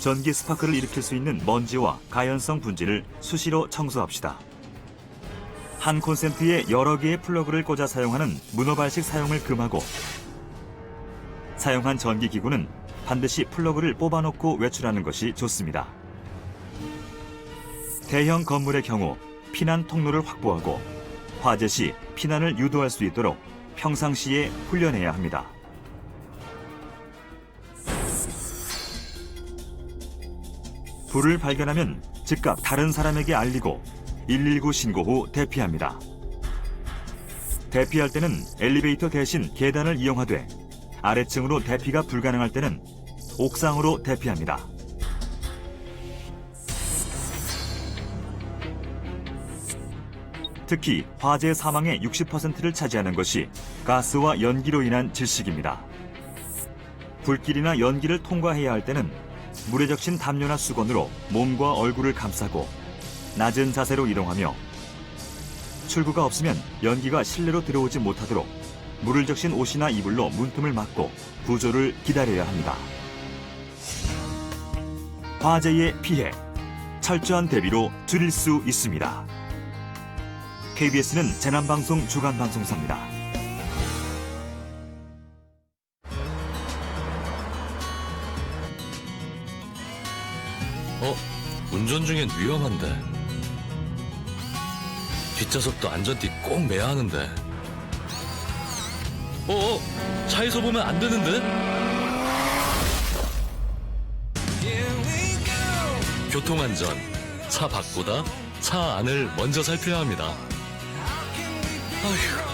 전기 스파크를 일으킬 수 있는 먼지와 가연성 분지를 수시로 청소합시다. 한 콘센트에 여러 개의 플러그를 꽂아 사용하는 문어발식 사용을 금하고, 사용한 전기기구는 반드시 플러그를 뽑아놓고 외출하는 것이 좋습니다. 대형 건물의 경우 피난 통로를 확보하고 화재 시 피난을 유도할 수 있도록 평상시에 훈련해야 합니다. 불을 발견하면 즉각 다른 사람에게 알리고 119 신고 후 대피합니다. 대피할 때는 엘리베이터 대신 계단을 이용하되 아래층으로 대피가 불가능할 때는 옥상으로 대피합니다. 특히 화재 사망의 60%를 차지하는 것이 가스와 연기로 인한 질식입니다. 불길이나 연기를 통과해야 할 때는 물에 적신 담요나 수건으로 몸과 얼굴을 감싸고 낮은 자세로 이동하며, 출구가 없으면 연기가 실내로 들어오지 못하도록 물을 적신 옷이나 이불로 문틈을 막고 구조를 기다려야 합니다. 화재의 피해, 철저한 대비로 줄일 수 있습니다. KBS는 재난방송 주간방송사입니다. 운전 중엔 위험한데. 뒷좌석도 안전띠 꼭 매야 하는데. 차에서 보면 안 되는데? 교통안전, 차 밖보다 차 안을 먼저 살펴야 합니다. 아휴.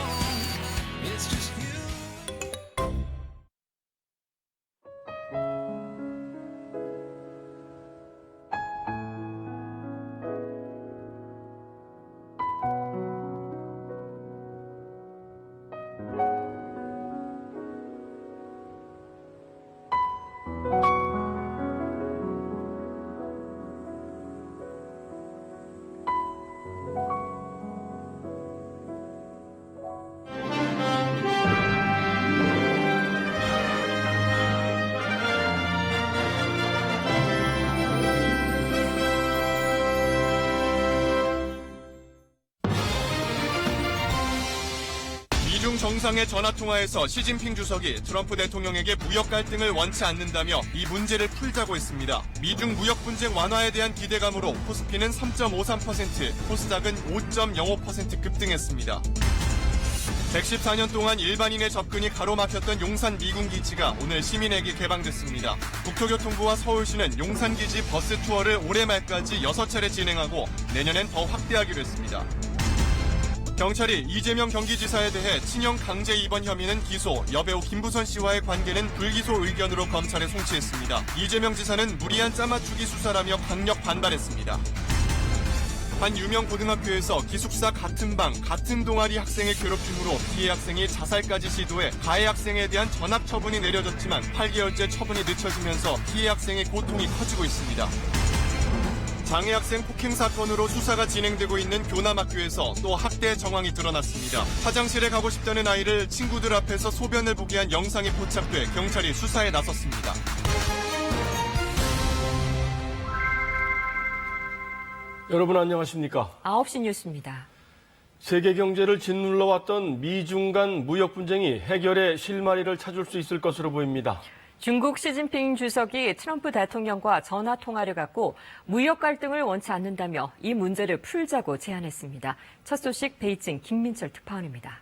미중 정상의 전화통화에서 시진핑 주석이 트럼프 대통령에게 무역 갈등을 원치 않는다며 이 문제를 풀자고 했습니다. 미중 무역 분쟁 완화에 대한 기대감으로 코스피는 3.53%, 코스닥은 5.05% 급등했습니다. 114년 동안 일반인의 접근이 가로막혔던 용산 미군기지가 오늘 시민에게 개방됐습니다. 국토교통부와 서울시는 용산기지 버스 투어를 올해 말까지 6차례 진행하고 내년엔 더 확대하기로 했습니다. 경찰이 이재명 경기지사에 대해 친형 강제 입원 혐의는 기소, 여배우 김부선 씨와의 관계는 불기소 의견으로 검찰에 송치했습니다. 이재명 지사는 무리한 짜맞추기 수사라며 강력 반발했습니다. 한 유명 고등학교에서 기숙사 같은 방, 같은 동아리 학생을 괴롭 중으로 피해 학생이 자살까지 시도해 가해 학생에 대한 전학 처분이 내려졌지만 8개월째 처분이 늦춰지면서 피해 학생의 고통이 커지고 있습니다. 장애 학생 폭행 사건으로 수사가 진행되고 있는 교남학교에서 또 학대 정황이 드러났습니다. 화장실에 가고 싶다는 아이를 친구들 앞에서 소변을 보게 한 영상이 포착돼 경찰이 수사에 나섰습니다. 여러분 안녕하십니까? 9시 뉴스입니다. 세계 경제를 짓눌러왔던 미중 간 무역 분쟁이 해결의 실마리를 찾을 수 있을 것으로 보입니다. 중국 시진핑 주석이 트럼프 대통령과 전화 통화를 갖고 무역 갈등을 원치 않는다며 이 문제를 풀자고 제안했습니다. 첫 소식 베이징 김민철 특파원입니다.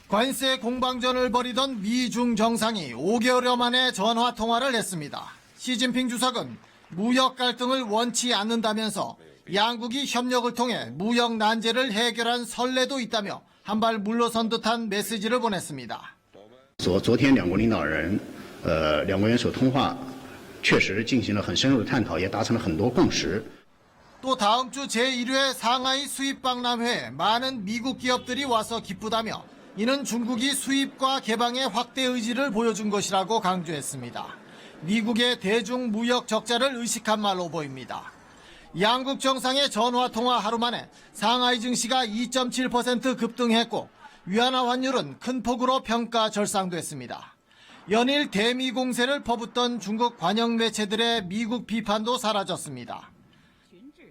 관세 공방전을 벌이던 미중 정상이 5개월여 만에 전화 통화를 했습니다. 시진핑 주석은 무역 갈등을 원치 않는다면서 양국이 협력을 통해 무역 난제를 해결한 선례도 있다며 한 발 물러선 듯한 메시지를 보냈습니다. 昨天两国领导人两国元首通话确实进行了很深入的探讨，也达成了很多共识。 또 다음 주 제1회 상하이 수입박람회에 많은 미국 기업들이 와서 기쁘다며 이는 중국이 수입과 개방의 확대 의지를 보여준 것이라고 강조했습니다. 미국의 대중 무역 적자를 의식한 말로 보입니다. 양국 정상의 전화 통화 하루 만에 상하이 증시가 2.7% 급등했고 위안화 환율은 큰 폭으로 평가 절상됐습니다. 연일 대미 공세를 퍼붓던 중국 관영 매체들의 미국 비판도 사라졌습니다.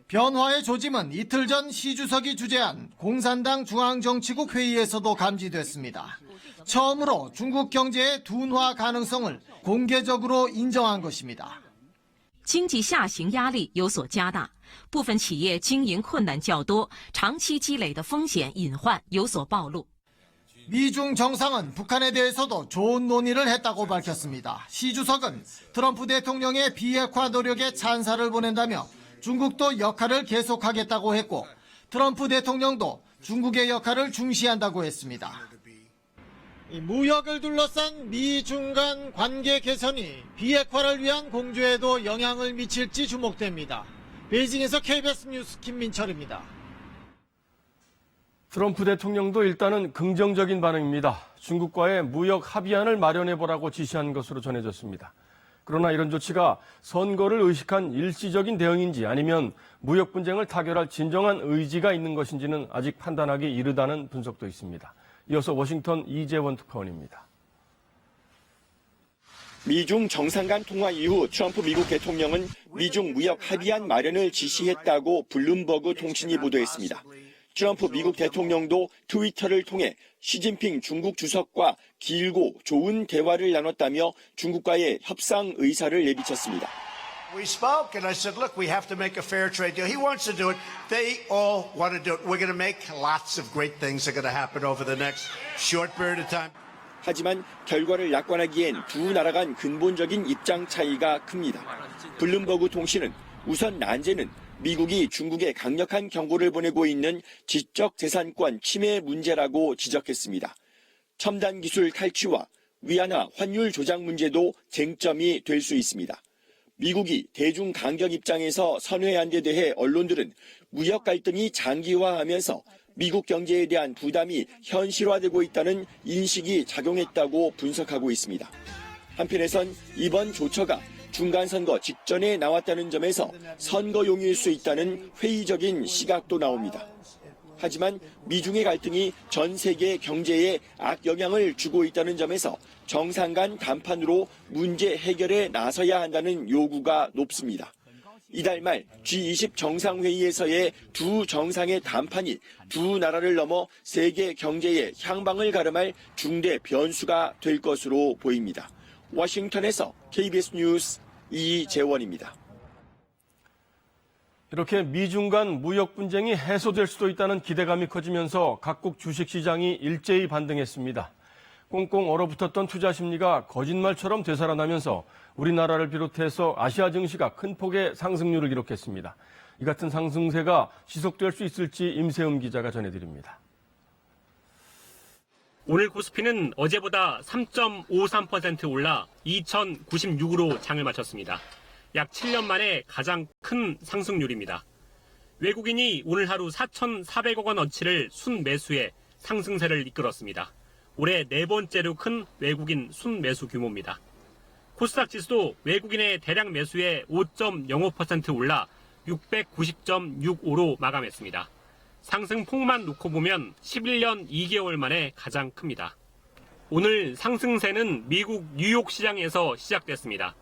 변화의 조짐은 이틀 전 시 주석이 주재한 공산당 중앙정치국 회의에서도 감지됐습니다. 처음으로 중국 경제의 둔화 가능성을 공개적으로 인정한 것입니다. 经济下行压力有所加大，部分企业经营困难较多，长期积累的风险隐患有所暴露。 미중 정상은 북한에 대해서도 좋은 논의를 했다고 밝혔습니다. 시 주석은 트럼프 대통령의 비핵화 노력에 찬사를 보낸다며 중국도 역할을 계속하겠다고 했고 트럼프 대통령도 중국의 역할을 중시한다고 했습니다. 무역을 둘러싼 미중 간 관계 개선이 비핵화를 위한 공조에도 영향을 미칠지 주목됩니다. 베이징에서 KBS 뉴스 김민철입니다. 트럼프 대통령도 일단은 긍정적인 반응입니다. 중국과의 무역 합의안을 마련해보라고 지시한 것으로 전해졌습니다. 그러나 이런 조치가 선거를 의식한 일시적인 대응인지 아니면 무역 분쟁을 타결할 진정한 의지가 있는 것인지는 아직 판단하기 이르다는 분석도 있습니다. 이어서 워싱턴 이재원 특파원입니다. 미중 정상 간 통화 이후 트럼프 미국 대통령은 미중 무역 합의안 마련을 지시했다고 블룸버그 통신이 보도했습니다. 트럼프 미국 대통령도 트위터를 통해 시진핑 중국 주석과 길고 좋은 대화를 나눴다며 중국과의 협상 의사를 내비쳤습니다. We spoke and I said, look, we have to make a fair trade deal. He wants to do it. They all want to do it. We're going to make lots of great things are going to happen over the next short period of time. 하지만 결과를 낙관하기엔 두 나라 간 근본적인 입장 차이가 큽니다. 블룸버그 통신은 우선 난제는 미국이 중국에 강력한 경고를 보내고 있는 지적 재산권 침해 문제라고 지적했습니다. 첨단 기술 탈취와 위안화 환율 조작 문제도 쟁점이 될 수 있습니다. 미국이 대중 강경 입장에서 선회한 데 대해 언론들은 무역 갈등이 장기화하면서 미국 경제에 대한 부담이 현실화되고 있다는 인식이 작용했다고 분석하고 있습니다. 한편에선 이번 조처가 중간선거 직전에 나왔다는 점에서 선거용일 수 있다는 회의적인 시각도 나옵니다. 하지만 미중의 갈등이 전 세계 경제에 악영향을 주고 있다는 점에서 정상 간 담판으로 문제 해결에 나서야 한다는 요구가 높습니다. 이달 말 G20 정상회의에서의 두 정상의 담판이 두 나라를 넘어 세계 경제의 향방을 가름할 중대 변수가 될 것으로 보입니다. 워싱턴에서 KBS 뉴스 이재원입니다. 이렇게 미중 간 무역 분쟁이 해소될 수도 있다는 기대감이 커지면서 각국 주식시장이 일제히 반등했습니다. 꽁꽁 얼어붙었던 투자 심리가 거짓말처럼 되살아나면서 우리나라를 비롯해서 아시아 증시가 큰 폭의 상승률을 기록했습니다. 이 같은 상승세가 지속될 수 있을지 임세음 기자가 전해드립니다. 오늘 코스피는 어제보다 3.53% 올라 2,096으로 장을 마쳤습니다. 약 7년 만에 가장 큰 상승률입니다. 외국인이 오늘 하루 4,400억 원 어치를 순매수해 상승세를 이끌었습니다. 올해 네 번째로 큰 외국인 순매수 규모입니다. 코스닥 지수도 외국인의 대량 매수에 5.05% 올라 690.65로 마감했습니다. 상승폭만 놓고 보면 11년 2개월 만에 가장 큽니다. 오늘 상승세는 미국 뉴욕 시장에서 시작됐습니다.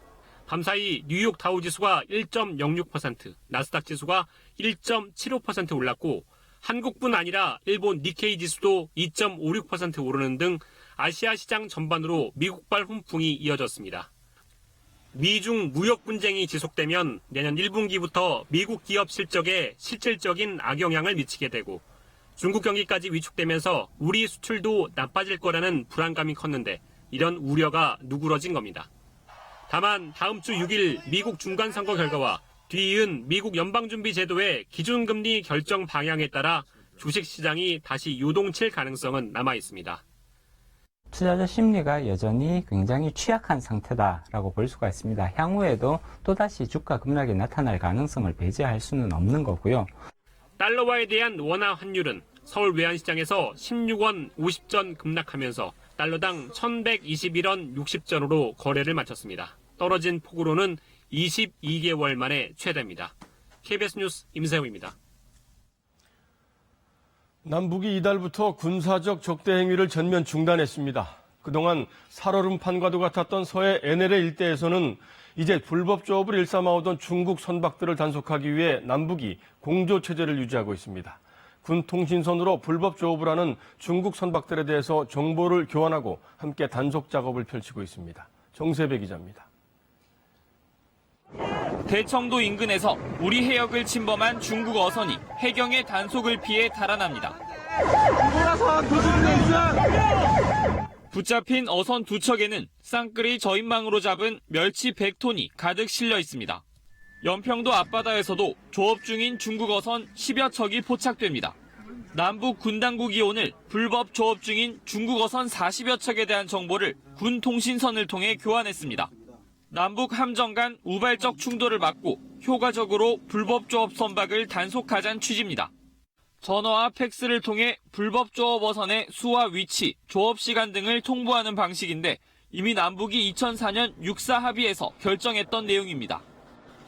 밤사이 뉴욕 다우지수가 1.06%, 나스닥 지수가 1.75% 올랐고 한국뿐 아니라 일본 니케이 지수도 2.56% 오르는 등 아시아 시장 전반으로 미국발 훈풍이 이어졌습니다. 미중 무역 분쟁이 지속되면 내년 1분기부터 미국 기업 실적에 실질적인 악영향을 미치게 되고 중국 경기까지 위축되면서 우리 수출도 나빠질 거라는 불안감이 컸는데 이런 우려가 누그러진 겁니다. 다만 다음 주 6일 미국 중간선거 결과와 뒤이은 미국 연방준비제도의 기준금리 결정 방향에 따라 주식시장이 다시 요동칠 가능성은 남아 있습니다. 투자자 심리가 여전히 굉장히 취약한 상태다라고 볼 수가 있습니다. 향후에도 또다시 주가 급락이 나타날 가능성을 배제할 수는 없는 거고요. 달러화에 대한 원화 환율은 서울 외환시장에서 16원 50전 급락하면서 달러당 1,121원 60전으로 거래를 마쳤습니다. 떨어진 폭으로는 22개월 만에 최대입니다. KBS 뉴스 임세웅입니다. 남북이 이달부터 군사적 적대 행위를 전면 중단했습니다. 그동안 살얼음판과도 같았던 서해 NLL 일대에서는 이제 불법 조업을 일삼아오던 중국 선박들을 단속하기 위해 남북이 공조체제를 유지하고 있습니다. 군 통신선으로 불법 조업을 하는 중국 선박들에 대해서 정보를 교환하고 함께 단속 작업을 펼치고 있습니다. 정세배 기자입니다. 대청도 인근에서 우리 해역을 침범한 중국 어선이 해경의 단속을 피해 달아납니다. 붙잡힌 어선 두 척에는 쌍끌이 저인망으로 잡은 멸치 100톤이 가득 실려 있습니다. 연평도 앞바다에서도 조업 중인 중국 어선 10여 척이 포착됩니다. 남북 군 당국이 오늘 불법 조업 중인 중국 어선 40여 척에 대한 정보를 군 통신선을 통해 교환했습니다. 남북 함정 간 우발적 충돌을 막고 효과적으로 불법 조업 선박을 단속하자는 취지입니다. 전화와 팩스를 통해 불법 조업 어선의 수와 위치, 조업 시간 등을 통보하는 방식인데 이미 남북이 2004년 육사 합의에서 결정했던 내용입니다.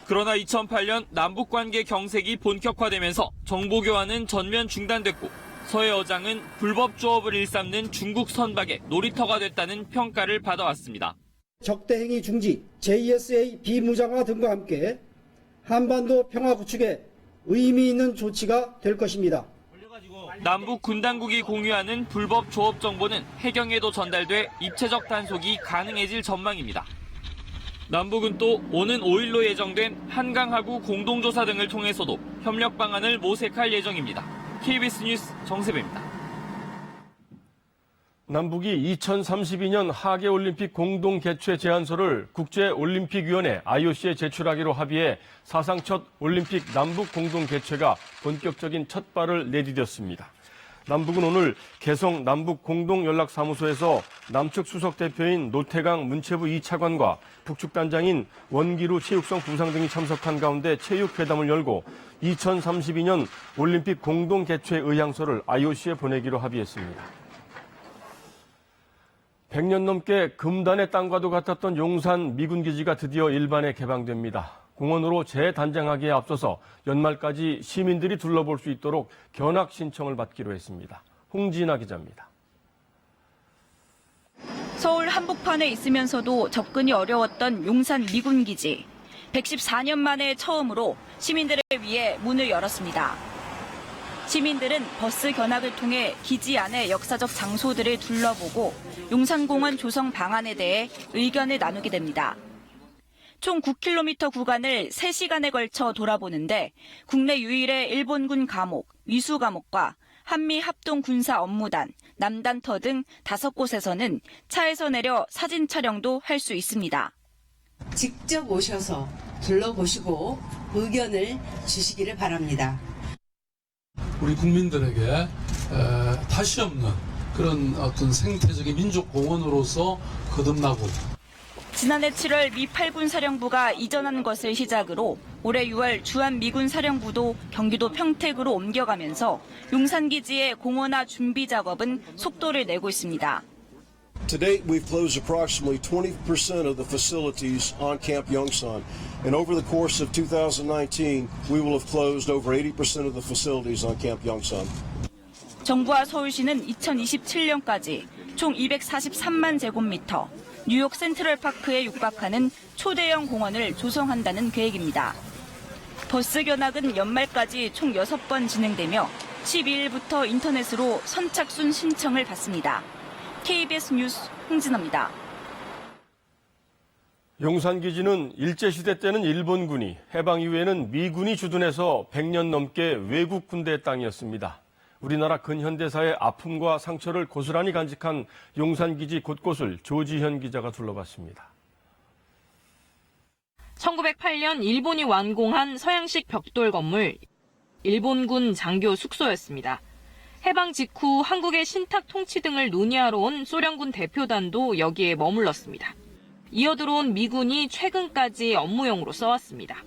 그러나 2008년 남북관계 경색이 본격화되면서 정보 교환은 전면 중단됐고 서해 어장은 불법 조업을 일삼는 중국 선박의 놀이터가 됐다는 평가를 받아왔습니다. 적대행위 중지, JSA 비무장화 등과 함께 한반도 평화 구축에 의미 있는 조치가 될 것입니다. 남북 군 당국이 공유하는 불법 조업 정보는 해경에도 전달돼 입체적 단속이 가능해질 전망입니다. 남북은 또 오는 5일로 예정된 한강하구 공동조사 등을 통해서도 협력 방안을 모색할 예정입니다. KBS 뉴스 정세배입니다. 남북이 2032년 하계올림픽 공동 개최 제안서를 국제올림픽위원회 IOC에 제출하기로 합의해 사상 첫 올림픽 남북 공동 개최가 본격적인 첫 발을 내디뎠습니다. 남북은 오늘 개성 남북 공동연락사무소에서 남측 수석 대표인 노태강 문체부 2차관과 북측 단장인 원기루 체육성 부상 등이 참석한 가운데 체육회담을 열고 2032년 올림픽 공동 개최 의향서를 IOC에 보내기로 합의했습니다. 100년 넘게 금단의 땅과도 같았던 용산 미군기지가 드디어 일반에 개방됩니다. 공원으로 재단장하기에 앞서서 연말까지 시민들이 둘러볼 수 있도록 견학 신청을 받기로 했습니다. 홍진아 기자입니다. 서울 한복판에 있으면서도 접근이 어려웠던 용산 미군기지. 114년 만에 처음으로 시민들을 위해 문을 열었습니다. 시민들은 버스 견학을 통해 기지 안의 역사적 장소들을 둘러보고 용산공원 조성 방안에 대해 의견을 나누게 됩니다. 총 9km 구간을 3시간에 걸쳐 돌아보는데 국내 유일의 일본군 감옥, 위수 감옥과 한미 합동 군사 업무단, 남단터 등 5곳에서는 차에서 내려 사진 촬영도 할 수 있습니다. 직접 오셔서 둘러보시고 의견을 주시기를 바랍니다. 우리 국민들에게 다시 없는 그런 어떤 생태적인 민족공원으로서 거듭나고 지난해 7월 미 8군 사령부가 이전한 것을 시작으로 올해 6월 주한미군 사령부도 경기도 평택으로 옮겨가면서 용산기지의 공원화 준비 작업은 속도를 내고 있습니다. To date, we've closed approximately 20% of the facilities on Camp Yongsan. And over the course of 2019, we will have closed over 80% of the facilities on Camp Yongsan. 정부와 서울시는 2027년까지 총 243만 제곱미터, 뉴욕 센트럴파크에 육박하는 초대형 공원을 조성한다는 계획입니다. 버스 견학은 연말까지 총 6번 진행되며 12일부터 인터넷으로 선착순 신청을 받습니다. KBS 뉴스 홍진아입니다. 용산기지는 일제시대 때는 일본군이, 해방 이후에는 미군이 주둔해서 100년 넘게 외국 군대의 땅이었습니다. 우리나라 근현대사의 아픔과 상처를 고스란히 간직한 용산기지 곳곳을 조지현 기자가 둘러봤습니다. 1908년 일본이 완공한 서양식 벽돌 건물, 일본군 장교 숙소였습니다. 해방 직후 한국의 신탁 통치 등을 논의하러 온 소련군 대표단도 여기에 머물렀습니다. 이어 들어온 미군이 최근까지 업무용으로 써왔습니다.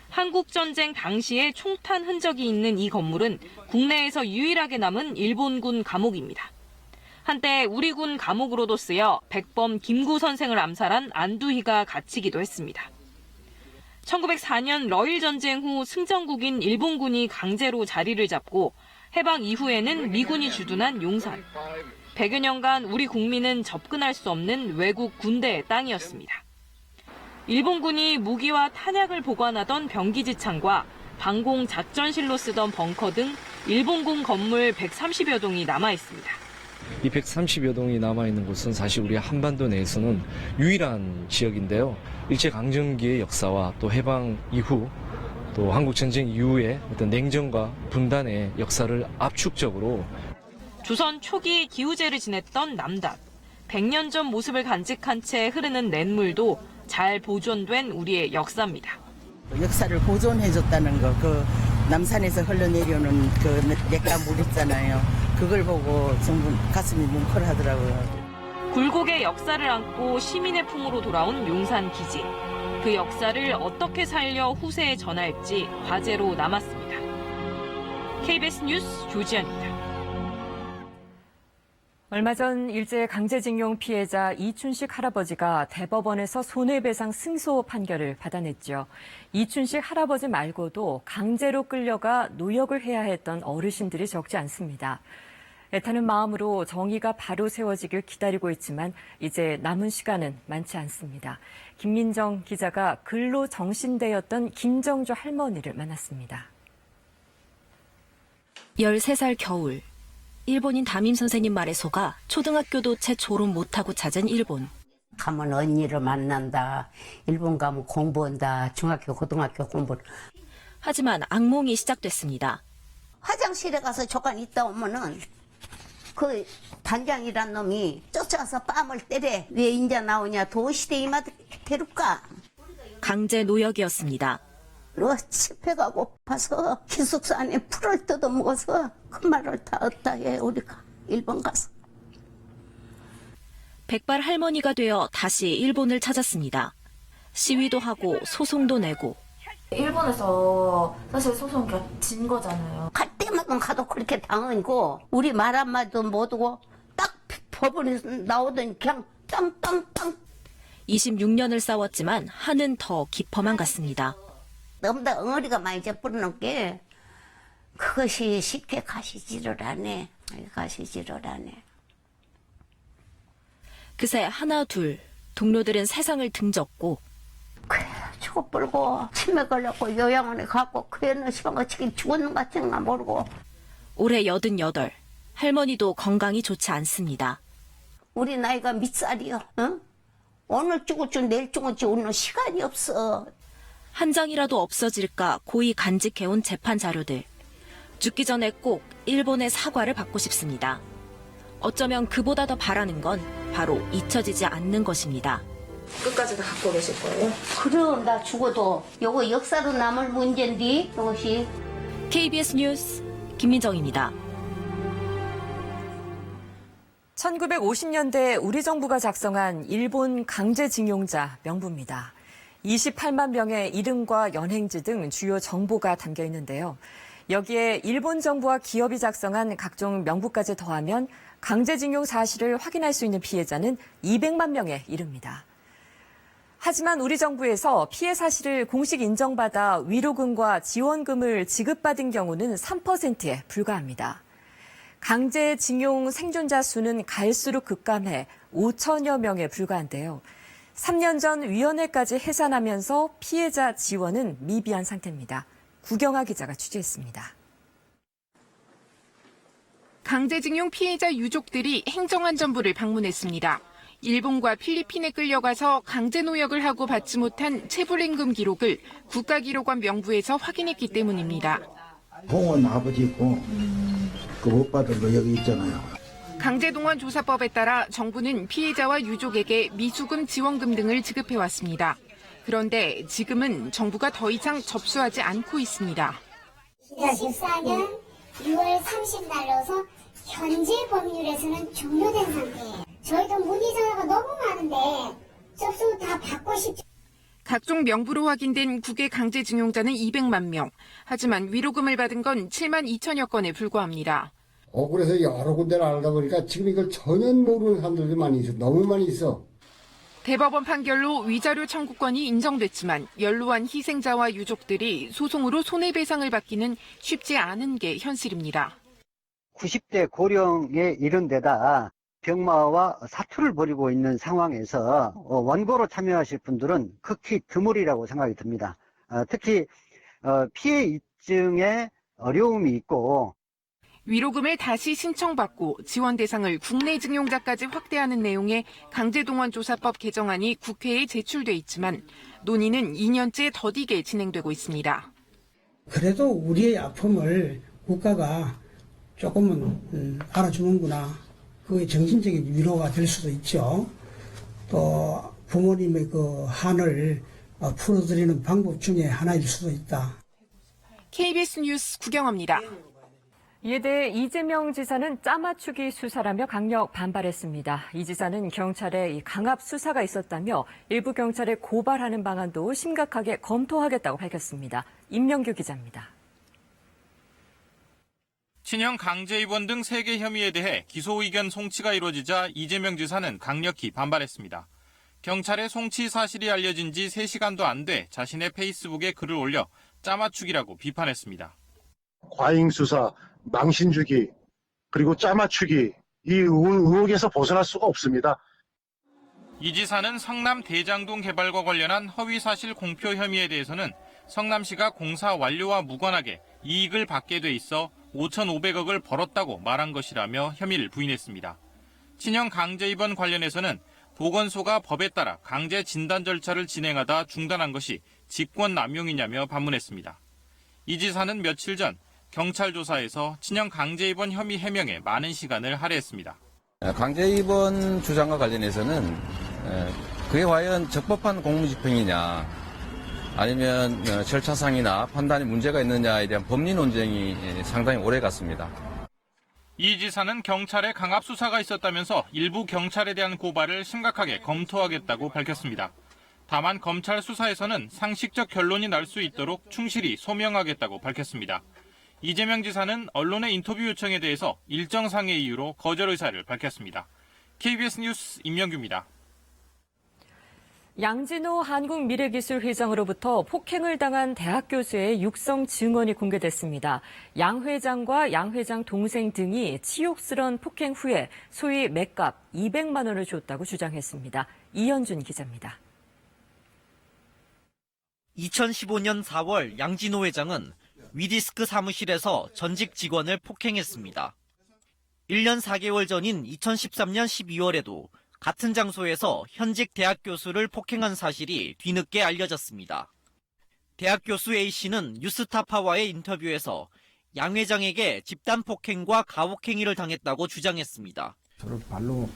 한국전쟁 당시에 총탄 흔적이 있는 이 건물은 국내에서 유일하게 남은 일본군 감옥입니다. 한때 우리 군 감옥으로도 쓰여 백범 김구 선생을 암살한 안두희가 갇히기도 했습니다. 1904년 러일 전쟁 후 승전국인 일본군이 강제로 자리를 잡고 해방 이후에는 미군이 주둔한 용산. 100여 년간 우리 국민은 접근할 수 없는 외국 군대의 땅이었습니다. 일본군이 무기와 탄약을 보관하던 병기지창과 방공 작전실로 쓰던 벙커 등 일본군 건물 130여 동이 남아 있습니다. 이 130여 동이 남아있는 곳은 사실 우리 한반도 내에서는 유일한 지역인데요. 일제강점기의 역사와 또 해방 이후 또 한국전쟁 이후의 어떤 냉전과 분단의 역사를 압축적으로 조선 초기 기우제를 지냈던 남답. 100년 전 모습을 간직한 채 흐르는 냇물도 잘 보존된 우리의 역사입니다. 역사를 보존해줬다는 거, 그 남산에서 흘러내려오는 그 냇가물 있잖아요. 그걸 보고 전부 가슴이 뭉클하더라고요. 굴곡의 역사를 안고 시민의 품으로 돌아온 용산 기지. 그 역사를 어떻게 살려 후세에 전할지 과제로 남았습니다. KBS 뉴스 조지현입니다. 얼마 전 일제 강제징용 피해자 이춘식 할아버지가 대법원에서 손해배상 승소 판결을 받아냈죠. 이춘식 할아버지 말고도 강제로 끌려가 노역을 해야 했던 어르신들이 적지 않습니다. 애타는 마음으로 정의가 바로 세워지길 기다리고 있지만 이제 남은 시간은 많지 않습니다. 김민정 기자가 글로 정신되었던 김정주 할머니를 만났습니다. 13살 겨울, 일본인 담임 선생님 말에 속아 초등학교도 채 졸업 못하고 찾은 일본. 가면 언니를 만난다. 일본 가면 공부한다. 중학교, 고등학교 공부. 하지만 악몽이 시작됐습니다. 화장실에 가서 조금 있다 오면은 그 단장이란 놈이 쫓아와서 뺨을 때려. 왜 인자 나오냐. 도시대 이마트 데려가. 강제 노역이었습니다. 배가 고파서 기숙사 안에 풀을 뜯어먹어서 그 말을 다 얻다 해. 우리가 일본 가서. 백발 할머니가 되어 다시 일본을 찾았습니다. 시위도 하고 소송도 내고. 일본에서 사실 소송 진 거잖아요. 갈 때마다 가도 그렇게 당하고 우리 말 한마디도 못하고 딱 법원에서 나오더니 그냥 땅땅땅. 26년을 싸웠지만 한은 더 깊어만 갔습니다. 너무나 엉어리가 많이 져버리는 게 그것이 쉽게 가시지를 않네. 가시지를 않네. 그새 하나 둘 동료들은 세상을 등졌고 죽어버리고 치매 걸렸고 요양원에 가고 그 애는 시방어치기 죽었는 것 같은가 모르고. 올해 88 할머니도 건강이 좋지 않습니다. 우리 나이가 몇 살이요? 응? 오늘 죽을지 내일 죽을지 오늘 시간이 없어. 한 장이라도 없어질까 고이 간직해온 재판 자료들. 죽기 전에 꼭 일본의 사과를 받고 싶습니다. 어쩌면 그보다 더 바라는 건 바로 잊혀지지 않는 것입니다. 끝까지 다 갖고 계실 거예요? 그럼 나 죽어도 요거 역사로 남을 문제인데 이것이. KBS 뉴스 김민정입니다. 1950년대 우리 정부가 작성한 일본 강제징용자 명부입니다. 28만 명의 이름과 연행지 등 주요 정보가 담겨 있는데요. 여기에 일본 정부와 기업이 작성한 각종 명부까지 더하면 강제징용 사실을 확인할 수 있는 피해자는 200만 명에 이릅니다. 하지만 우리 정부에서 피해 사실을 공식 인정받아 위로금과 지원금을 지급받은 경우는 3%에 불과합니다. 강제징용 생존자 수는 갈수록 급감해 5천여 명에 불과한데요. 3년 전 위원회까지 해산하면서 피해자 지원은 미비한 상태입니다. 구경아 기자가 취재했습니다. 강제징용 피해자 유족들이 행정안전부를 방문했습니다. 일본과 필리핀에 끌려가서 강제노역을 하고 받지 못한 체불임금 기록을 국가기록원 명부에서 확인했기 때문입니다. 봉은 아버지 있고 그 못 받은 거 여기 있잖아요. 강제동원조사법에 따라 정부는 피해자와 유족에게 미수금, 지원금 등을 지급해왔습니다. 그런데 지금은 정부가 더 이상 접수하지 않고 있습니다. 2014년 6월 30날로서 현재 법률에서는 종료된 상태예요. 저희도 문의 전화가 너무 많은데 접수 다 받고 싶죠. 각종 명부로 확인된 국외 강제징용자는 200만 명. 하지만 위로금을 받은 건 7만 2천여 건에 불과합니다. 억울해서 여러 군데를 알다 보니까 지금 이걸 전혀 모르는 사람들이 많이 있어. 너무 많이 있어. 대법원 판결로 위자료 청구권이 인정됐지만 연루한 희생자와 유족들이 소송으로 손해배상을 받기는 쉽지 않은 게 현실입니다. 90대 고령에 이른 데다 병마와 사투를 벌이고 있는 상황에서 원고로 참여하실 분들은 극히 드물이라고 생각이 듭니다. 특히 피해 입증에 어려움이 있고 위로금을 다시 신청받고 지원 대상을 국내 증용자까지 확대하는 내용의 강제동원조사법 개정안이 국회에 제출돼 있지만 논의는 2년째 더디게 진행되고 있습니다. 그래도 우리의 아픔을 국가가 조금은 알아주는구나. 그게 정신적인 위로가 될 수도 있죠. 또 부모님의 그 한을 풀어드리는 방법 중에 하나일 수도 있다. KBS 뉴스 구경합니다. 이에 대해 이재명 지사는 짜맞추기 수사라며 강력 반발했습니다. 이 지사는 경찰에 강압 수사가 있었다며 일부 경찰에 고발하는 방안도 심각하게 검토하겠다고 밝혔습니다. 임명규 기자입니다. 친형 강제 입원 등 3개 혐의에 대해 기소 의견 송치가 이루어지자 이재명 지사는 강력히 반발했습니다. 경찰에 송치 사실이 알려진 지 3시간도 안 돼 자신의 페이스북에 글을 올려 짜맞추기라고 비판했습니다. 과잉수사, 망신주기, 그리고 짜맞추기, 이 의혹에서 벗어날 수가 없습니다. 이 지사는 성남 대장동 개발과 관련한 허위사실 공표 혐의에 대해서는 성남시가 공사 완료와 무관하게 이익을 받게 돼 있어 5,500억을 벌었다고 말한 것이라며 혐의를 부인했습니다. 친형 강제 입원 관련해서는 보건소가 법에 따라 강제 진단 절차를 진행하다 중단한 것이 직권남용이냐며 반문했습니다. 이 지사는 며칠 전 경찰 조사에서 친형 강제 입원 혐의 해명에 많은 시간을 할애했습니다. 강제 입원 주장과 관련해서는 그게 과연 적법한 공무집행이냐 아니면 절차상이나 판단에 문제가 있느냐에 대한 법리 논쟁이 상당히 오래 갔습니다. 이 지사는 경찰에 강압 수사가 있었다면서 일부 경찰에 대한 고발을 심각하게 검토하겠다고 밝혔습니다. 다만 검찰 수사에서는 상식적 결론이 날 수 있도록 충실히 소명하겠다고 밝혔습니다. 이재명 지사는 언론의 인터뷰 요청에 대해서 일정상의 이유로 거절 의사를 밝혔습니다. KBS 뉴스 임명규입니다. 양진호 한국미래기술회장으로부터 폭행을 당한 대학 교수의 육성 증언이 공개됐습니다. 양 회장과 양 회장 동생 등이 치욕스런 폭행 후에 소위 맷값 200만 원을 줬다고 주장했습니다. 이현준 기자입니다. 2015년 4월 양진호 회장은 위디스크 사무실에서 전직 직원을 폭행했습니다. 1년 4개월 전인 2013년 12월에도 같은 장소에서 현직 대학 교수를 폭행한 사실이 뒤늦게 알려졌습니다. 대학 교수 A씨는 뉴스타파와의 인터뷰에서 양 회장에게 집단 폭행과 가혹행위를 당했다고 주장했습니다. 저를 발로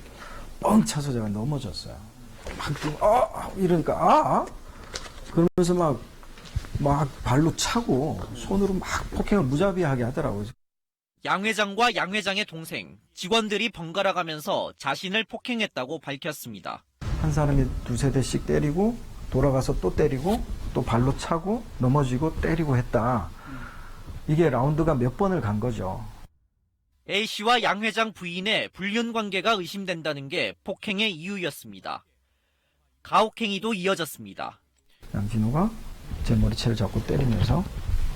뻥 차서 제가 넘어졌어요. 막 이러니까 그러면서 막 발로 차고 손으로 막 폭행을 무자비하게 하더라고요. 양 회장과 양 회장의 동생, 직원들이 번갈아 가면서 자신을 폭행했다고 밝혔습니다. 한 사람이 두세 대씩 때리고 돌아가서 또 때리고 또 발로 차고 넘어지고 때리고 했다. 이게 라운드가 몇 번을 간 거죠. A씨와 양 회장 부인의 불륜 관계가 의심된다는 게 폭행의 이유였습니다. 가혹행위도 이어졌습니다. 양진호가 제 머리채를 잡고 때리면서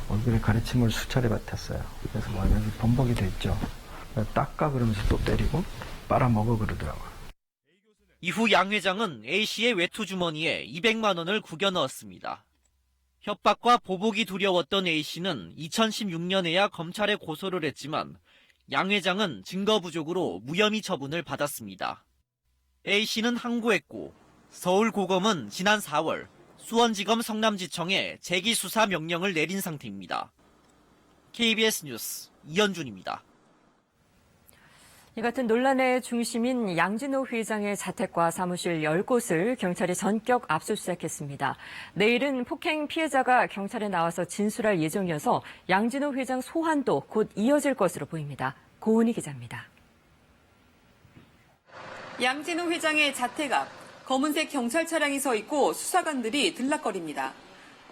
얼굴에 가래침을 수차례 뱉었어요. 그래서 여기 범벅이 됐죠. 닦아 그러면서 또 때리고 빨아먹어 그러더라고요. 이후 양 회장은 A씨의 외투 주머니에 200만 원을 구겨 넣었습니다. 협박과 보복이 두려웠던 A씨는 2016년에야 검찰에 고소를 했지만 양 회장은 증거 부족으로 무혐의 처분을 받았습니다. A씨는 항고했고 서울고검은 지난 4월 수원지검 성남지청에 재기수사 명령을 내린 상태입니다. KBS 뉴스 이현준입니다. 이 같은 논란의 중심인 양진호 회장의 자택과 사무실 10곳을 경찰이 전격 압수수색했습니다. 내일은 폭행 피해자가 경찰에 나와서 진술할 예정이어서 양진호 회장 소환도 곧 이어질 것으로 보입니다. 고은희 기자입니다. 양진호 회장의 자택 앞 검은색 경찰 차량이 서 있고 수사관들이 들락거립니다.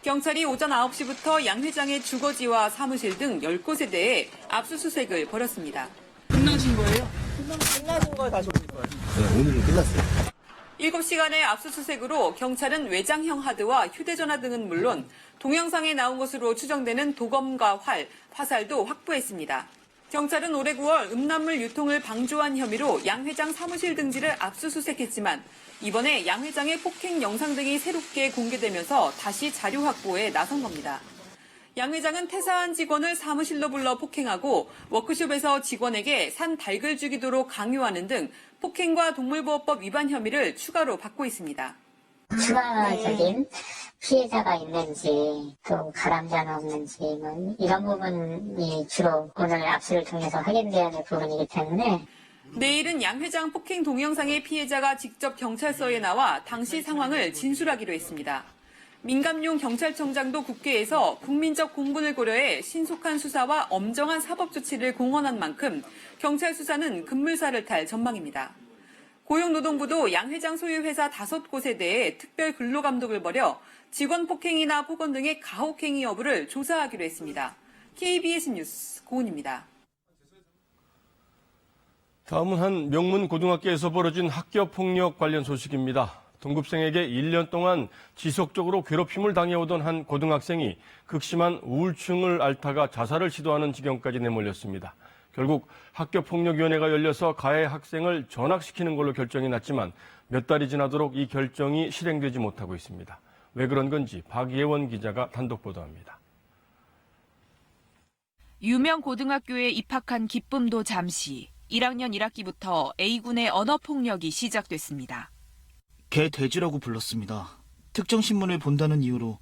경찰이 오전 9시부터 양 회장의 주거지와 사무실 등 10곳에 대해 압수수색을 벌였습니다. 끝나신 거예요? 끝나신 거예요? 다시 오실 거예요? 네, 오늘은 끝났어요. 7시간의 압수수색으로 경찰은 외장형 하드와 휴대전화 등은 물론 동영상에 나온 것으로 추정되는 도검과 활, 화살도 확보했습니다. 경찰은 올해 9월 음란물 유통을 방조한 혐의로 양 회장 사무실 등지를 압수수색했지만 이번에 양 회장의 폭행 영상 등이 새롭게 공개되면서 다시 자료 확보에 나선 겁니다. 양 회장은 퇴사한 직원을 사무실로 불러 폭행하고 워크숍에서 직원에게 산 닭을 죽이도록 강요하는 등 폭행과 동물보호법 위반 혐의를 추가로 받고 있습니다. 추가적인 피해자가 있는지 또 가담자는 없는지 이런 부분이 주로 오늘 압수를 통해서 확인돼야 될 부분이기 때문에 내일은 양 회장 폭행 동영상의 피해자가 직접 경찰서에 나와 당시 상황을 진술하기로 했습니다. 민감용 경찰청장도 국회에서 국민적 공분을 고려해 신속한 수사와 엄정한 사법 조치를 공언한 만큼 경찰 수사는 급물살을 탈 전망입니다. 고용노동부도 양 회장 소유 회사 5곳에 대해 특별 근로감독을 벌여 직원 폭행이나 폭언 등의 가혹행위 여부를 조사하기로 했습니다. KBS 뉴스 고은입니다. 다음은 한 명문 고등학교에서 벌어진 학교 폭력 관련 소식입니다. 동급생에게 1년 동안 지속적으로 괴롭힘을 당해오던 한 고등학생이 극심한 우울증을 앓다가 자살을 시도하는 지경까지 내몰렸습니다. 결국 학교폭력위원회가 열려서 가해 학생을 전학시키는 걸로 결정이 났지만 몇 달이 지나도록 이 결정이 실행되지 못하고 있습니다. 왜 그런 건지 박예원 기자가 단독 보도합니다. 유명 고등학교에 입학한 기쁨도 잠시 1학년 1학기부터 A군의 언어폭력이 시작됐습니다. 개 돼지라고 불렀습니다. 특정 신문을 본다는 이유로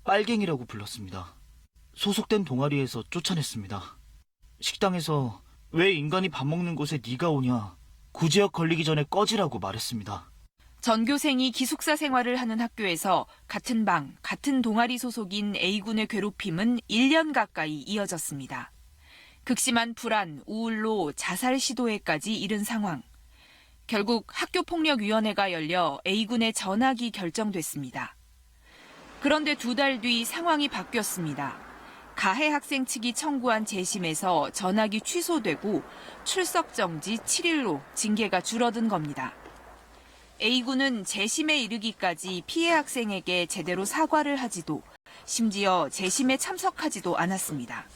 빨갱이라고 불렀습니다. 소속된 동아리에서 쫓아냈습니다. 식당에서 왜 인간이 밥 먹는 곳에 네가 오냐, 구제역 걸리기 전에 꺼지라고 말했습니다. 전교생이 기숙사 생활을 하는 학교에서 같은 방, 같은 동아리 소속인 A군의 괴롭힘은 1년 가까이 이어졌습니다. 극심한 불안, 우울로 자살 시도에까지 이른 상황. 결국 학교폭력위원회가 열려 A군의 전학이 결정됐습니다. 그런데 2달 뒤 상황이 바뀌었습니다. 가해 학생 측이 청구한 재심에서 전학이 취소되고 출석 정지 7일로 징계가 줄어든 겁니다. A군은 재심에 이르기까지 피해 학생에게 제대로 사과를 하지도 심지어 재심에 참석하지도 않았습니다.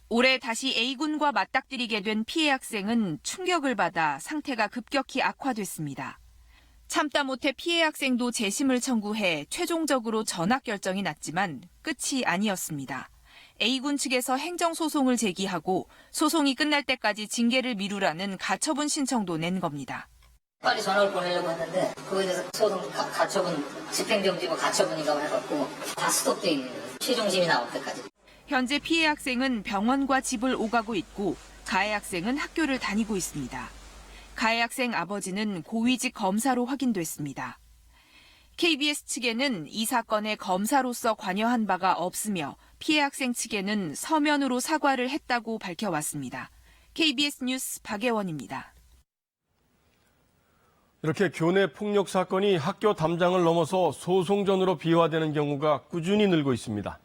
올해 다시 A군과 맞닥뜨리게 된 피해 학생은 충격을 받아 상태가 급격히 악화됐습니다. 참다 못해 피해 학생도 재심을 청구해 최종적으로 전학 결정이 났지만 끝이 아니었습니다. A군 측에서 행정소송을 제기하고 소송이 끝날 때까지 징계를 미루라는 가처분 신청도 낸 겁니다. 빨리 전학을 보내려고 했는데 그거에 대해서 소송 가처분, 집행정지고 가처분인가 해갖고 다 스톱돼 있는 거예요. 최종심이 나올 때까지. 현재 피해 학생은 병원과 집을 오가고 있고 가해 학생은 학교를 다니고 있습니다. 가해 학생 아버지는 고위직 검사로 확인됐습니다. KBS 측에는 이 사건에 검사로서 관여한 바가 없으며 피해 학생 측에는 서면으로 사과를 했다고 밝혀왔습니다. KBS 뉴스 박예원입니다. 이렇게 교내 폭력 사건이 학교 담장을 넘어서 소송전으로 비화되는 경우가 꾸준히 늘고 있습니다.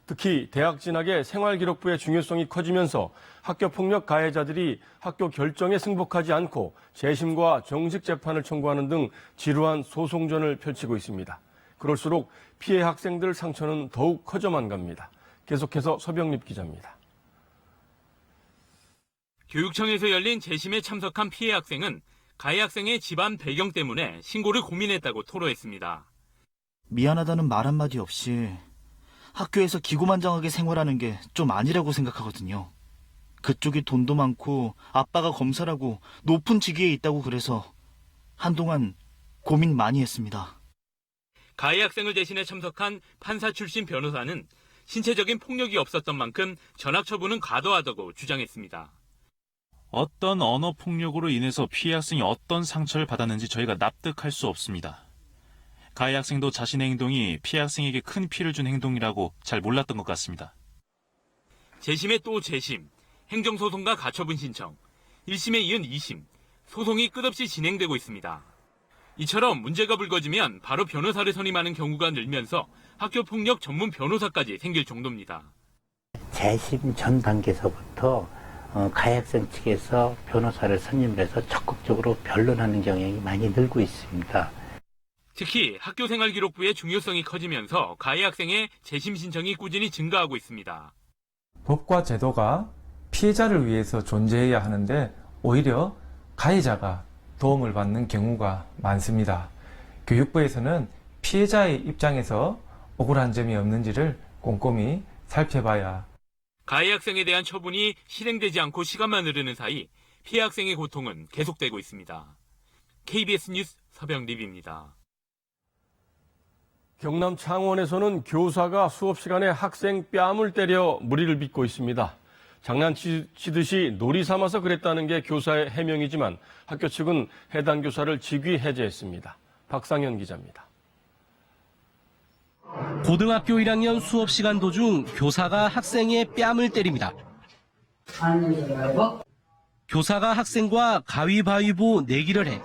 특히 대학 진학의 생활기록부의 중요성이 커지면서 학교폭력 가해자들이 학교 결정에 승복하지 않고 재심과 정식 재판을 청구하는 등 지루한 소송전을 펼치고 있습니다. 그럴수록 피해 학생들 상처는 더욱 커져만 갑니다. 계속해서 서병립 기자입니다. 교육청에서 열린 재심에 참석한 피해 학생은 가해 학생의 집안 배경 때문에 신고를 고민했다고 토로했습니다. 미안하다는 말 한마디 없이 학교에서 기고만장하게 생활하는 게 좀 아니라고 생각하거든요. 그쪽이 돈도 많고 아빠가 검사라고 높은 직위에 있다고 그래서 한동안 고민 많이 했습니다. 가해 학생을 대신해 참석한 판사 출신 변호사는 신체적인 폭력이 없었던 만큼 전학 처분은 과도하다고 주장했습니다. 어떤 언어 폭력으로 인해서 피해 학생이 어떤 상처를 받았는지 저희가 납득할 수 없습니다. 가해 학생도 자신의 행동이 피해 학생에게 큰 피해를 준 행동이라고 잘 몰랐던 것 같습니다. 재심에 또 재심, 행정소송과 가처분 신청, 1심에 이은 2심, 소송이 끝없이 진행되고 있습니다. 이처럼 문제가 불거지면 바로 변호사를 선임하는 경우가 늘면서 학교폭력 전문 변호사까지 생길 정도입니다. 재심 전 단계에서부터 가해 학생 측에서 변호사를 선임해서 적극적으로 변론하는 경향이 많이 늘고 있습니다. 특히 학교생활기록부의 중요성이 커지면서 가해 학생의 재심 신청이 꾸준히 증가하고 있습니다. 법과 제도가 피해자를 위해서 존재해야 하는데 오히려 가해자가 도움을 받는 경우가 많습니다. 교육부에서는 피해자의 입장에서 억울한 점이 없는지를 꼼꼼히 살펴봐야 가해 학생에 대한 처분이 실행되지 않고 시간만 흐르는 사이 피해 학생의 고통은 계속되고 있습니다. KBS 뉴스 서병립입니다. 경남 창원에서는 교사가 수업 시간에 학생 뺨을 때려 무리를 빚고 있습니다. 장난치듯이 놀이 삼아서 그랬다는 게 교사의 해명이지만 학교 측은 해당 교사를 직위 해제했습니다. 박상현 기자입니다. 고등학교 1학년 수업 시간 도중 교사가 학생의 뺨을 때립니다. 교사가 학생과 가위바위보 내기를 해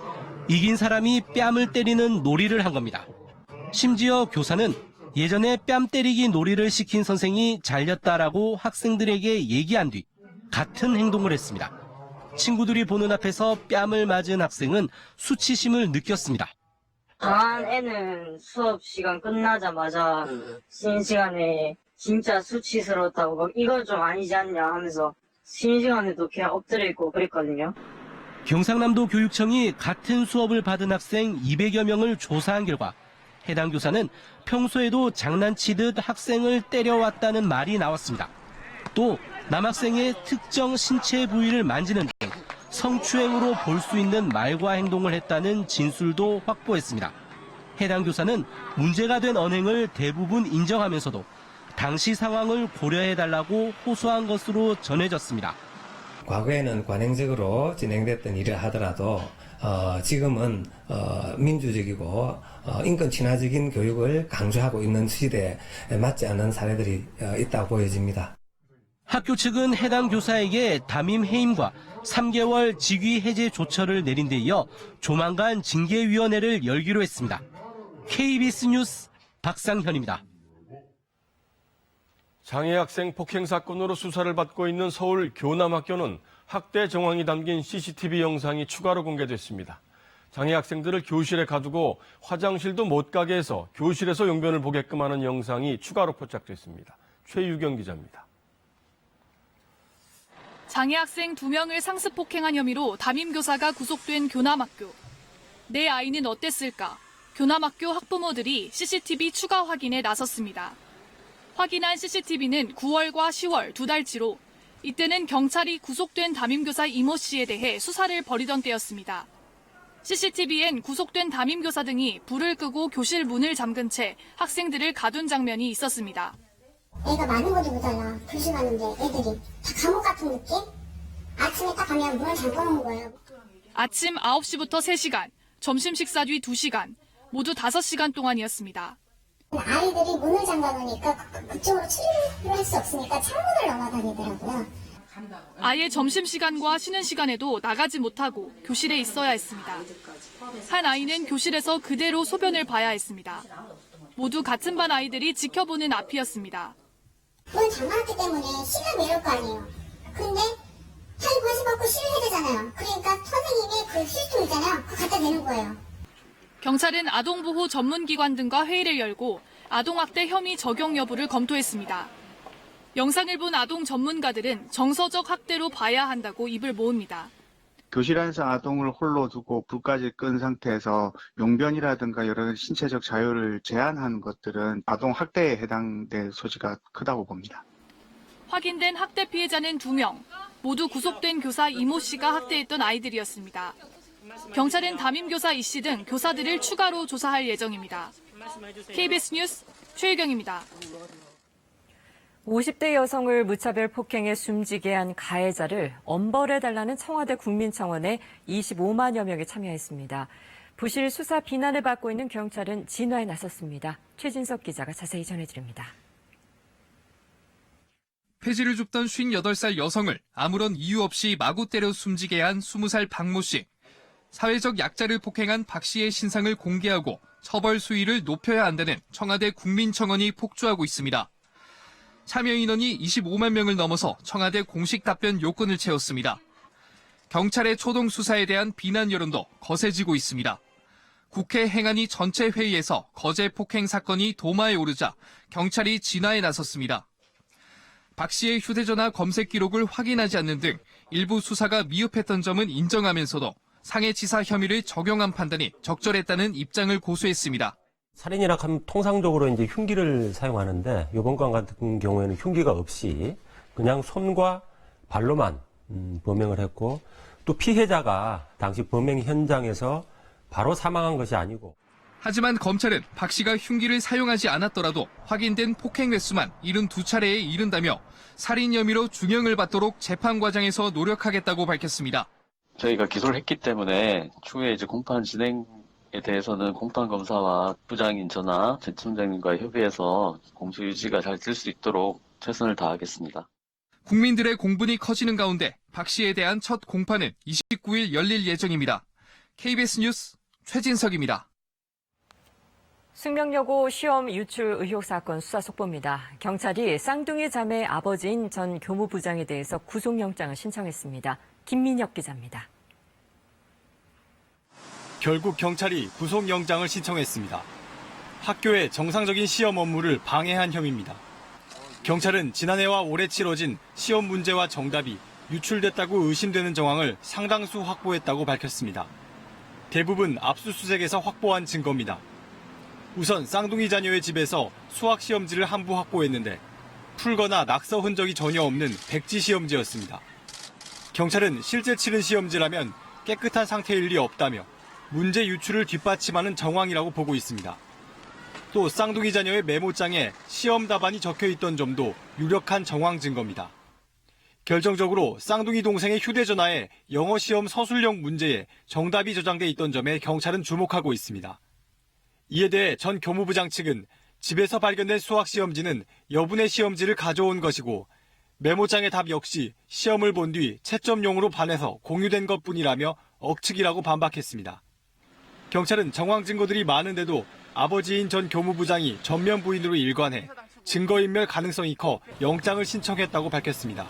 이긴 사람이 뺨을 때리는 놀이를 한 겁니다. 심지어 교사는 예전에 뺨 때리기 놀이를 시킨 선생이 잘렸다라고 학생들에게 얘기한 뒤 같은 행동을 했습니다. 친구들이 보는 앞에서 뺨을 맞은 학생은 수치심을 느꼈습니다. 한 애는 수업 시간 끝나자마자 쉬는 시간에 진짜 수치스러웠다고 막 이거 좀 아니지 않냐 하면서 쉬는 시간에도 그냥 엎드려 있고 그랬거든요. 경상남도 교육청이 같은 수업을 받은 학생 200여 명을 조사한 결과 해당 교사는 평소에도 장난치듯 학생을 때려왔다는 말이 나왔습니다. 또 남학생의 특정 신체 부위를 만지는 등 성추행으로 볼 수 있는 말과 행동을 했다는 진술도 확보했습니다. 해당 교사는 문제가 된 언행을 대부분 인정하면서도 당시 상황을 고려해달라고 호소한 것으로 전해졌습니다. 과거에는 관행적으로 진행됐던 일을 하더라도 지금은 민주적이고 인권 친화적인 교육을 강조하고 있는 시대에 맞지 않는 사례들이 있다고 보여집니다. 학교 측은 해당 교사에게 담임 해임과 3개월 직위 해제 조처를 내린 데 이어 조만간 징계위원회를 열기로 했습니다. KBS 뉴스 박상현입니다. 장애 학생 폭행 사건으로 수사를 받고 있는 서울 교남학교는 학대 정황이 담긴 CCTV 영상이 추가로 공개됐습니다. 장애 학생들을 교실에 가두고 화장실도 못 가게 해서 교실에서 용변을 보게끔 하는 영상이 추가로 포착됐습니다. 최유경 기자입니다. 장애 학생 2명을 상습 폭행한 혐의로 담임교사가 구속된 교남학교. 내 아이는 어땠을까? 교남학교 학부모들이 CCTV 추가 확인에 나섰습니다. 확인한 CCTV는 9월과 10월 2달치로 이때는 경찰이 구속된 담임교사 이모 씨에 대해 수사를 벌이던 때였습니다. CCTV엔 구속된 담임교사 등이 불을 끄고 교실 문을 잠근 채 학생들을 가둔 장면이 있었습니다. 애가 많은 것도 모자라. 교실 가는데 애들이 다 감옥 같은 느낌? 아침에 딱 가면 문을 잠궈놓은 거예요. 아침 9시부터 3시간, 점심 식사 뒤 2시간, 모두 5시간 동안이었습니다. 아이들이 문을 잠가놓으니까 그쪽으로 출입을 할 수 없으니까 창문을 넘어다니더라고요. 아예 점심시간과 쉬는 시간에도 나가지 못하고 교실에 있어야 했습니다. 한 아이는 교실에서 그대로 소변을 봐야 했습니다. 모두 같은 반 아이들이 지켜보는 앞이었습니다. 문 잠가놨기 때문에 쉬려면 이럴 거 아니에요. 근데 자기 관심 받고 쉬를 해야 되잖아요. 그러니까 선생님이 그 휴지통 있잖아요. 그거 갖다 대는 거예요. 경찰은 아동보호 전문기관 등과 회의를 열고 아동학대 혐의 적용 여부를 검토했습니다. 영상을 본 아동 전문가들은 정서적 학대로 봐야 한다고 입을 모읍니다. 교실 안에서 아동을 홀로 두고 불까지 끈 상태에서 용변이라든가 여러 신체적 자유를 제한하는 것들은 아동 학대에 해당될 소지가 크다고 봅니다. 확인된 학대 피해자는 2명, 모두 구속된 교사 이모 씨가 학대했던 아이들이었습니다. 경찰은 담임교사 이 씨 등 교사들을 추가로 조사할 예정입니다. KBS 뉴스 최유경입니다. 50대 여성을 무차별 폭행해 숨지게 한 가해자를 엄벌해달라는 청와대 국민청원에 25만여 명이 참여했습니다. 부실 수사 비난을 받고 있는 경찰은 진화에 나섰습니다. 최진석 기자가 자세히 전해드립니다. 폐지를 줍던 58살 여성을 아무런 이유 없이 마구 때려 숨지게 한 20살 박모 씨. 사회적 약자를 폭행한 박 씨의 신상을 공개하고 처벌 수위를 높여야 한다는 청와대 국민청원이 폭주하고 있습니다. 참여 인원이 25만 명을 넘어서 청와대 공식 답변 요건을 채웠습니다. 경찰의 초동 수사에 대한 비난 여론도 거세지고 있습니다. 국회 행안위 전체 회의에서 거제 폭행 사건이 도마에 오르자 경찰이 진화에 나섰습니다. 박 씨의 휴대전화 검색 기록을 확인하지 않는 등 일부 수사가 미흡했던 점은 인정하면서도 상해치사 혐의를 적용한 판단이 적절했다는 입장을 고수했습니다. 살인이라 하면 통상적으로 이제 흉기를 사용하는데 이번 건 같은 경우에는 흉기가 없이 그냥 손과 발로만 범행을 했고 또 피해자가 당시 범행 현장에서 바로 사망한 것이 아니고. 하지만 검찰은 박 씨가 흉기를 사용하지 않았더라도 확인된 폭행 횟수만 72차례에 이른다며 살인 혐의로 중형을 받도록 재판 과정에서 노력하겠다고 밝혔습니다. 저희가 기소를 했기 때문에 추후에 이제 공판 진행에 대해서는 공판검사와 부장인 저나 재청장님과 협의해서 공소 유지가 잘 될 수 있도록 최선을 다하겠습니다. 국민들의 공분이 커지는 가운데 박 씨에 대한 첫 공판은 29일 열릴 예정입니다. KBS 뉴스 최진석입니다. 숙명여고 시험 유출 의혹 사건 수사 속보입니다. 경찰이 쌍둥이 자매의 아버지인 전 교무부장에 대해서 구속영장을 신청했습니다. 김민혁 기자입니다. 결국 경찰이 구속영장을 신청했습니다. 학교의 정상적인 시험 업무를 방해한 혐의입니다. 경찰은 지난해와 올해 치러진 시험 문제와 정답이 유출됐다고 의심되는 정황을 상당수 확보했다고 밝혔습니다. 대부분 압수수색에서 확보한 증거입니다. 우선 쌍둥이 자녀의 집에서 수학 시험지를 한부 확보했는데 풀거나 낙서 흔적이 전혀 없는 백지 시험지였습니다. 경찰은 실제 치른 시험지라면 깨끗한 상태일 리 없다며 문제 유출을 뒷받침하는 정황이라고 보고 있습니다. 또 쌍둥이 자녀의 메모장에 시험 답안이 적혀 있던 점도 유력한 정황 증거입니다. 결정적으로 쌍둥이 동생의 휴대전화에 영어 시험 서술형 문제에 정답이 저장돼 있던 점에 경찰은 주목하고 있습니다. 이에 대해 전 교무부장 측은 집에서 발견된 수학 시험지는 여분의 시험지를 가져온 것이고 메모장의 답 역시 시험을 본 뒤 채점용으로 반해서 공유된 것뿐이라며 억측이라고 반박했습니다. 경찰은 정황 증거들이 많은데도 아버지인 전 교무부장이 전면 부인으로 일관해 증거인멸 가능성이 커 영장을 신청했다고 밝혔습니다.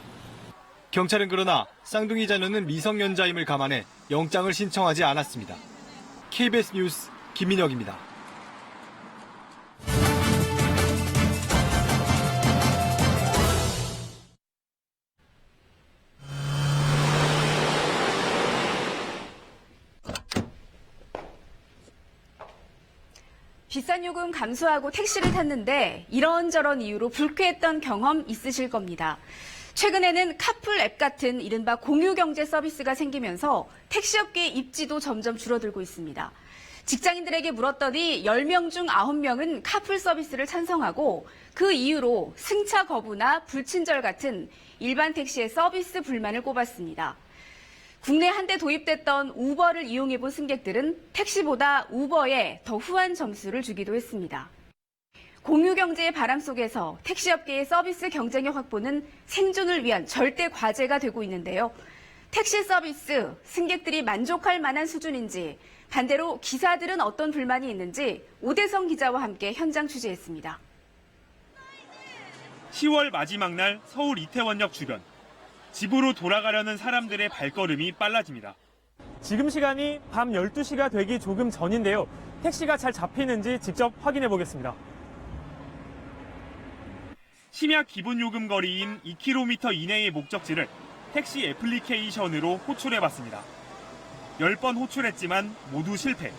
경찰은 그러나 쌍둥이 자녀는 미성년자임을 감안해 영장을 신청하지 않았습니다. KBS 뉴스 김민혁입니다. 비싼 요금 감수하고 택시를 탔는데 이런저런 이유로 불쾌했던 경험 있으실 겁니다. 최근에는 카풀 앱 같은 이른바 공유경제 서비스가 생기면서 택시업계의 입지도 점점 줄어들고 있습니다. 직장인들에게 물었더니 10명 중 9명은 카풀 서비스를 찬성하고 그 이유로 승차 거부나 불친절 같은 일반 택시의 서비스 불만을 꼽았습니다. 국내 한때 도입됐던 우버를 이용해본 승객들은 택시보다 우버에 더 후한 점수를 주기도 했습니다. 공유경제의 바람 속에서 택시업계의 서비스 경쟁력 확보는 생존을 위한 절대 과제가 되고 있는데요. 택시 서비스, 승객들이 만족할 만한 수준인지, 반대로 기사들은 어떤 불만이 있는지 오대성 기자와 함께 현장 취재했습니다. 10월 마지막 날 서울 이태원역 주변. 집으로 돌아가려는 사람들의 발걸음이 빨라집니다. 지금 시간이 밤 12시가 되기 조금 전인데요. 택시가 잘 잡히는지 직접 확인해 보겠습니다. 심야 기본요금 거리인 2km 이내의 목적지를 택시 애플리케이션으로 호출해봤습니다. 10번 호출했지만 모두 실패.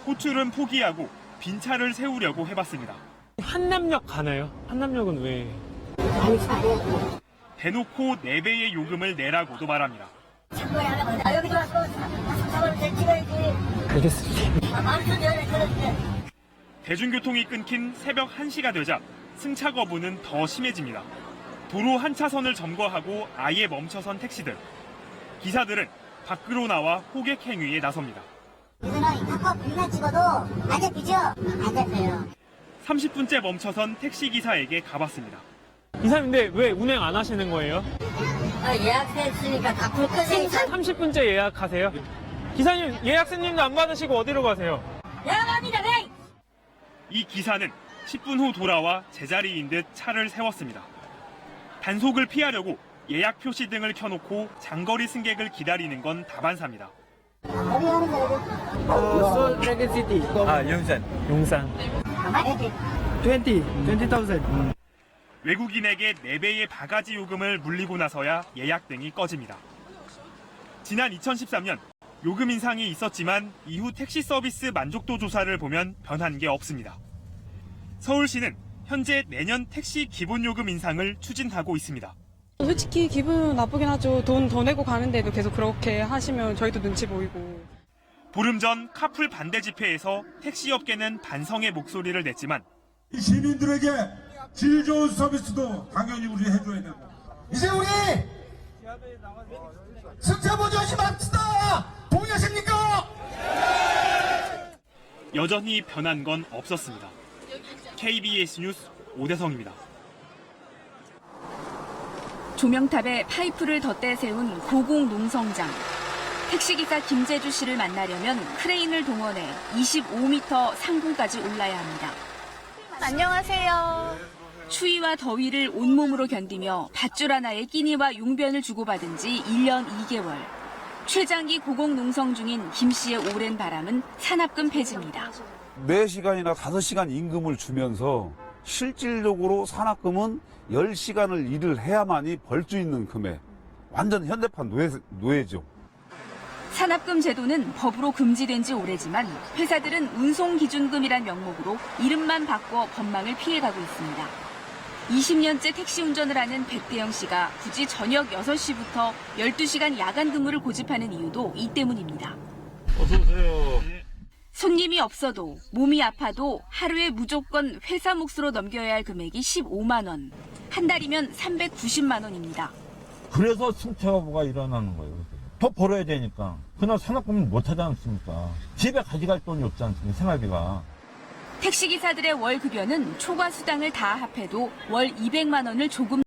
호출은 포기하고 빈 차를 세우려고 해봤습니다. 한남역 가나요? 한남역은 왜? 대놓고 4배의 요금을 내라고도 말합니다. 알겠습니다. 대중교통이 끊긴 새벽 1시가 되자 승차 거부는 더 심해집니다. 도로 한 차선을 점거하고 아예 멈춰선 택시들. 기사들은 밖으로 나와 호객 행위에 나섭니다. 이거는 카카오 불만 찍어도 안 잡히죠? 안 잡혀요. 30분째 멈춰선 택시기사에게 가봤습니다. 이사님인데 왜 운행 안 하시는 거예요? 예약했으니까 다 불끄세요. 30분째 예약하세요? 기사님 예약서님도 안 받으시고 어디로 가세요? 예약합니다. 왜? 이 기사는 10분 후 돌아와 제자리인 듯 차를 세웠습니다. 단속을 피하려고 예약 표시 등을 켜놓고 장거리 승객을 기다리는 건 다반사입니다. 용산. 20,000. 외국인에게 4배의 바가지 요금을 물리고 나서야 예약 등이 꺼집니다. 지난 2013년 요금 인상이 있었지만 이후 택시 서비스 만족도 조사를 보면 변한 게 없습니다. 서울시는 현재 내년 택시 기본요금 인상을 추진하고 있습니다. 솔직히 기분 나쁘긴 하죠. 돈 더 내고 가는데도 계속 그렇게 하시면 저희도 눈치 보이고. 보름 전 카풀 반대 집회에서 택시업계는 반성의 목소리를 냈지만 시민들에게 질 좋은 서비스도 당연히 우리 해줘야 되고 이제 우리 승차 보조 하지 맙시다. 동의하십니까? 여전히 변한 건 없었습니다. KBS 뉴스 오대성입니다. 조명탑에 파이프를 덧대 세운 고공농성장. 택시기사 김재주 씨를 만나려면 크레인을 동원해 25m 상공까지 올라야 합니다. 안녕하세요. 추위와 더위를 온몸으로 견디며 밧줄 하나에 끼니와 용변을 주고받은 지 1년 2개월. 최장기 고공농성 중인 김 씨의 오랜 바람은 산업금 폐지입니다. 매 시간이나 5시간 임금을 주면서 실질적으로 산업금은 10시간을 일을 해야만이 벌 수 있는 금액. 완전 현대판 노예죠. 산업금 제도는 법으로 금지된 지 오래지만 회사들은 운송기준금이란 명목으로 이름만 바꿔 법망을 피해가고 있습니다. 20년째 택시 운전을 하는 백대영 씨가 굳이 저녁 6시부터 12시간 야간 근무를 고집하는 이유도 이 때문입니다. 어서 오세요. 손님이 없어도 몸이 아파도 하루에 무조건 회사 몫으로 넘겨야 할 금액이 15만 원. 한 달이면 390만 원입니다. 그래서 승차거부가 일어나는 거예요. 더 벌어야 되니까. 그날 산업금을 못 하지 않습니까? 집에 가져갈 돈이 없지 않습니까? 생활비가. 택시기사들의 월 급여는 초과 수당을 다 합해도 월 200만 원을 조금